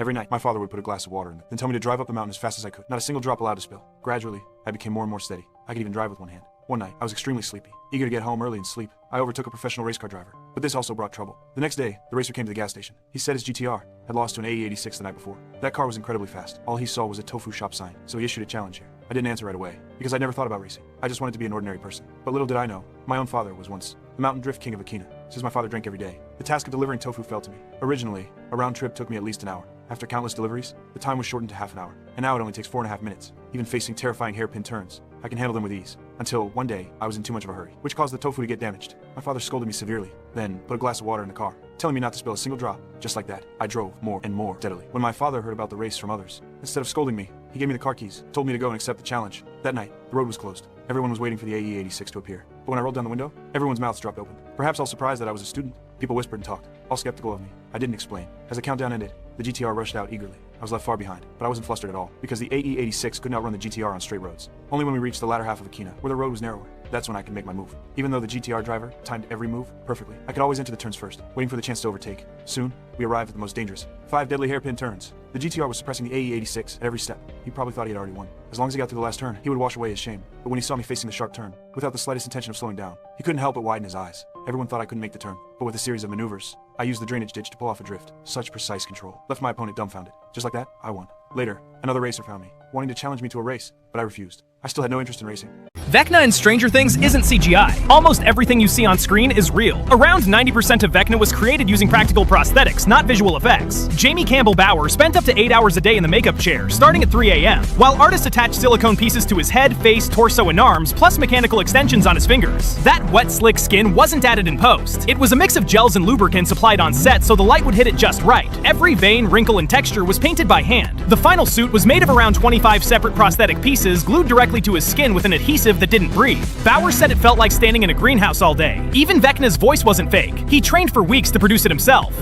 Every night, my father would put a glass of water in it, then tell me to drive up the mountain as fast as I could. Not a single drop allowed to spill. Gradually, I became more and more steady. I could even drive with one hand. One night, I was extremely sleepy, eager to get home early and sleep. I overtook a professional race car driver, but this also brought trouble. The next day, the racer came to the gas station. He said his GTR had lost to an AE86 the night before. That car was incredibly fast. All he saw was a tofu shop sign, so he issued a challenge here. I didn't answer right away, because I'd never thought about racing. I just wanted to be an ordinary person. But little did I know, my own father was once the mountain drift king of Akina. Since my father drank every day, the task of delivering tofu fell to me. Originally, a round trip took me at least an hour. After countless deliveries, the time was shortened to half an hour, and now it only takes 4.5 minutes. Even facing terrifying hairpin turns, I can handle them with ease. Until one day, I was in too much of a hurry, which caused the tofu to get damaged. My father scolded me severely, then put a glass of water in the car, telling me not to spill a single drop. Just like that, I drove more and more steadily. When my father heard about the race from others, instead of scolding me, he gave me the car keys, told me to go and accept the challenge. That night, the road was closed. Everyone was waiting for the AE86 to appear. But when I rolled down the window, everyone's mouths dropped open. Perhaps all surprised that I was a student. People whispered and talked, all skeptical of me. I didn't explain. As the countdown ended, the GTR rushed out eagerly. I was left far behind, but I wasn't flustered at all, because the AE86 couldn't outrun the GTR on straight roads. Only when we reached the latter half of Akina, where the road was narrower, that's when I could make my move. Even though the GTR driver timed every move perfectly, I could always enter the turns first, waiting for the chance to overtake. Soon, we arrived at the most dangerous 5 deadly hairpin turns. The GTR was suppressing the AE86 at every step. He probably thought he had already won. As long as he got through the last turn, he would wash away his shame. But when he saw me facing the sharp turn, without the slightest intention of slowing down, he couldn't help but widen his eyes. Everyone thought I couldn't make the turn, but with a series of maneuvers, I used the drainage ditch to pull off a drift. Such precise control left my opponent dumbfounded. Just like that, I won. Later, another racer found me, wanting to challenge me to a race, but I refused. I still had no interest in racing. Vecna in Stranger Things isn't CGI. Almost everything you see on screen is real. Around 90% of Vecna was created using practical prosthetics, not visual effects. Jamie Campbell Bower spent up to 8 hours a day in the makeup chair, starting at 3 a.m., while artists attached silicone pieces to his head, face, torso, and arms, plus mechanical extensions on his fingers. That wet, slick skin wasn't added in post. It was a mix of gels and lubricants applied on set so the light would hit it just right. Every vein, wrinkle, and texture was painted by hand. The final suit was made of around 25 separate prosthetic pieces glued directly to his skin with an adhesive that didn't breathe. Bower said it felt like standing in a greenhouse all day. Even Vecna's voice wasn't fake. He trained for weeks to produce it himself.